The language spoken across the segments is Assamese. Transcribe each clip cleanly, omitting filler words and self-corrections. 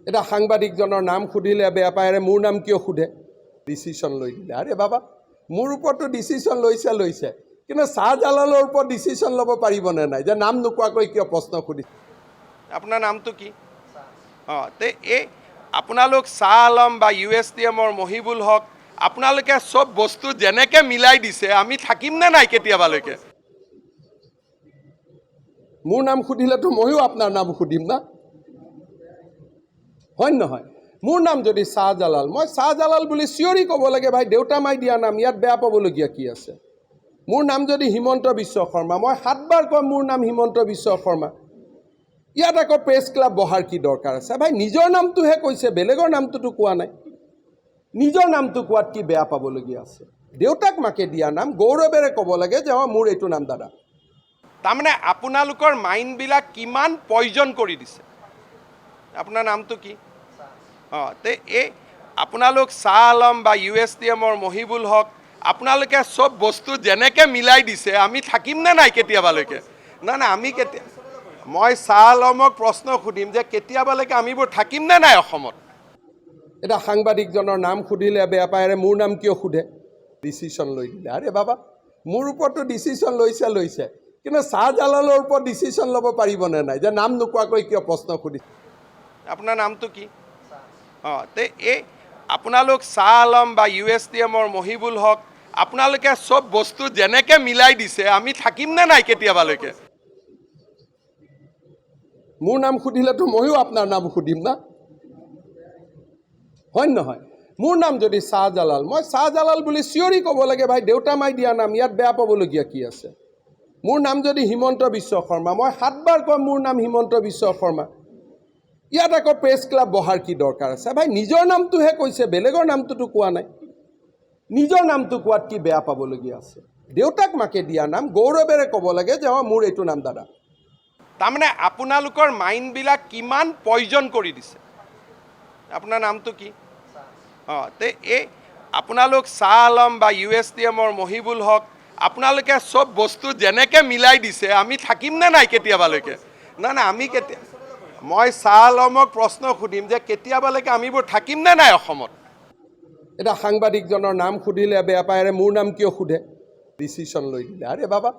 এটা সাংবাদিকজনৰ নাম সুধিলে বেয়া পায়, মোৰ নাম কিয় সোধে? ডিচিশ্যন লৈ দিলে। আৰে বাবা, মোৰ ওপৰতো ডিচিশ্যন লৈছে, কিন্তু শ্বাহজালালৰ ওপৰত ডিচিশ্যন ল'ব পাৰিবনে নাই যে নাম নোকোৱাকৈ কিয় প্ৰশ্ন সুধিছে? আপোনাৰ নামটো কি? তে এই আপোনালোক শ্বাহ আলম বা USTMৰ মহিবুল হক, আপোনালোকে চব বস্তু যেনেকৈ মিলাই দিছে, আমি থাকিমনে নাই কেতিয়াবালৈকে? মোৰ নাম সুধিলেতো ময়ো আপোনাৰ নাম সুধিম না, হয় নহয়? মোৰ নাম যদি শ্বাহজালাল, মই শ্বাহজালাল বুলি চিঞৰি ক'ব লাগে, ভাই দেউতা মাই দিয়া নাম, ইয়াত বেয়া পাবলগীয়া কি আছে? মোৰ নাম যদি হিমন্ত বিশ্ব শৰ্মা, মই 7 বাৰ কম মোৰ নাম হিমন্ত বিশ্ব শৰ্মা। ইয়াত আকৌ প্ৰেছ ক্লাব বহাৰ কি দৰকাৰ আছে? ভাই নিজৰ নামটোহে কৈছে, বেলেগৰ নামটোতো কোৱা নাই। নিজৰ নামটো কোৱাত কি বেয়া পাবলগীয়া আছে? দেউতাক মাকে দিয়া নাম গৌৰৱেৰে ক'ব লাগে যে মোৰ এইটো নাম দাদা। তাৰমানে আপোনালোকৰ মাইণ্ডবিলাক কিমান পয়জন কৰি দিছে। আপোনাৰ নামটো কি? তে এই আপোনালোক শ্বাহ আলম বা USTMৰ মহিবুল হক, আপোনালোকে চব বস্তু যেনেকৈ মিলাই দিছে, আমি থাকিমনে নাই কেতিয়াবালৈকে? নাই আমি মই শ্বাহ আলমক প্ৰশ্ন সুধিম যে কেতিয়াবালৈকে আমিবোৰ থাকিমনে নাই অসমত? এটা সাংবাদিকজনৰ নাম সুধিলে বেয়া পায়, মোৰ নাম কিয় সোধে? ডিচিশ্যন লৈ দিলে। আৰে বাবা, মোৰ ওপৰতো ডিচিশ্যন লৈছে, কিন্তু শ্বাহজালালৰ ওপৰত ডিচিশ্যন ল'ব পাৰিবনে নাই যে নাম নোকোৱাকৈ কিয় প্ৰশ্ন সুধিছে? আপোনাৰ নামটো কি? তে এই আপোনালোক শ্বাহ আলম বা USTMৰ মহিবুল হক, আপোনালোকে চব বস্তু যেনেকৈ মিলাই দিছে, আমি থাকিমনে নাই কেতিয়াবালৈকে? মোৰ নাম সুধিলেতো ময়ো আপোনাৰ নাম সুধিম না, হয় নহয়? মোৰ নাম যদি শ্বাহজালাল, মই শ্বাহজালাল বুলি চিঞৰি ক'ব লাগে, ভাই দেউতা মাই দিয়া নাম, ইয়াত বেয়া পাবলগীয়া কি আছে? মোৰ নাম যদি হিমন্ত বিশ্ব শৰ্মা, মই 7 বাৰ কম মোৰ নাম হিমন্ত বিশ্ব শৰ্মা। ইয়াত আকৌ প্ৰেছ ক্লাব বহাৰ কি দৰকাৰ আছে? ভাই নিজৰ নামটোহে কৈছে, বেলেগৰ নামটোতো কোৱা নাই। নিজৰ নামটো কোৱাত কি বেয়া পাবলগীয়া আছে? দেউতাক মাকে দিয়া নাম গৌৰৱেৰে ক'ব লাগে যে মোৰ এইটো নাম দাদা। তাৰমানে আপোনালোকৰ মাইণ্ডবিলাক কিমান পয়জন কৰি দিছে। আপোনাৰ নামটো কি? তে এই আপোনালোক শ্বাহ আলম বা USTMৰ মহিবুল হক, আপোনালোকে চব বস্তু যেনেকৈ মিলাই দিছে, আমি থাকিমনে নাই কেতিয়াবালৈকে? নাই আমি মই শ্বাহ আলমক প্ৰশ্ন সুধিম যে কেতিয়াবালৈকে আমিবোৰ থাকিমনে নাই অসমত? এটা সাংবাদিকজনৰ নাম সুধিলে বেয়া পায়, মোৰ নাম কিয় সোধে? ডিচিশ্যন লৈ দিলে। আৰে বাবা,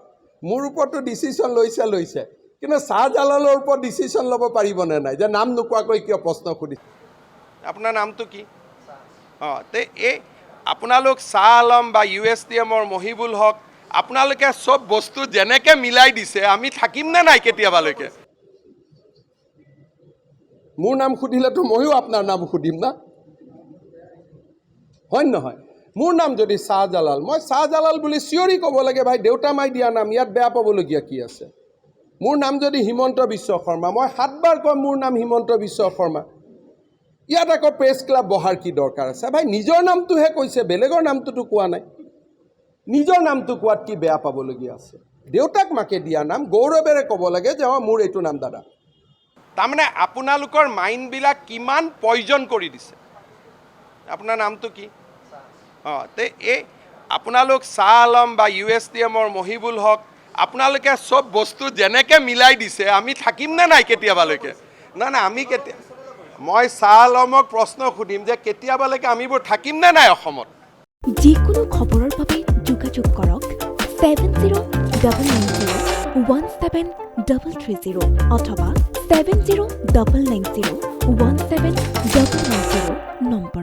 মোৰ ওপৰতো ডিচিশ্যন লৈছে, কিন্তু শ্বাহজালালৰ ওপৰত ডিচিশ্যন ল'ব পাৰিবনে নাই যে নাম নোকোৱাকৈ কিয় প্ৰশ্ন সুধিছে? আপোনাৰ নামটো কি? তে এই আপোনালোক শ্বাহ আলম বা USTMৰ মহিবুল হক, আপোনালোকে চব বস্তু যেনেকৈ মিলাই দিছে, আমি থাকিমনে নাই কেতিয়াবালৈকে? মোৰ নাম সুধিলেতো ময়ো আপোনাৰ নাম সুধিম না, হয় নহয়? মোৰ নাম যদি শ্বাহজালাল, মই শ্বাহজালাল বুলি চিঞৰি ক'ব লাগে, ভাই দেউতা মাই দিয়া নাম, ইয়াত বেয়া পাবলগীয়া কি আছে? মোৰ নাম যদি হিমন্ত বিশ্ব শৰ্মা, মই 7 বাৰ কম মোৰ নাম হিমন্ত বিশ্ব শৰ্মা। ইয়াত আকৌ প্ৰেছ ক্লাব বহাৰ কি দৰকাৰ আছে? ভাই নিজৰ নামটোহে কৈছে, বেলেগৰ নামটোতো কোৱা নাই। নিজৰ নামটো কোৱাত কি বেয়া পাবলগীয়া আছে? দেউতাক মাকে দিয়া নাম গৌৰৱেৰে ক'ব লাগে যে মোৰ এইটো নাম দাদা। তাৰমানে আপোনালোকৰ মাইণ্ডবিলাক কিমান পয়জন কৰি দিছে। আপোনাৰ নামটো কি? তে এই আপোনালোক শ্বাহ আলম বা USTMৰ মহিবুল হক, আপোনালোকে চব বস্তু যেনেকৈ মিলাই দিছে, আমি থাকিমনে নাই কেতিয়াবালৈকে? নাই আমি মই শ্বাহ আলমক প্ৰশ্ন সুধিম যে কেতিয়াবালৈকে আমিবোৰ থাকিমনে নাই অসমত? যিকোনো খবৰৰ বাবে যোগাযোগ কৰক 7099017330 অথবা 7099017990 নম্বৰ।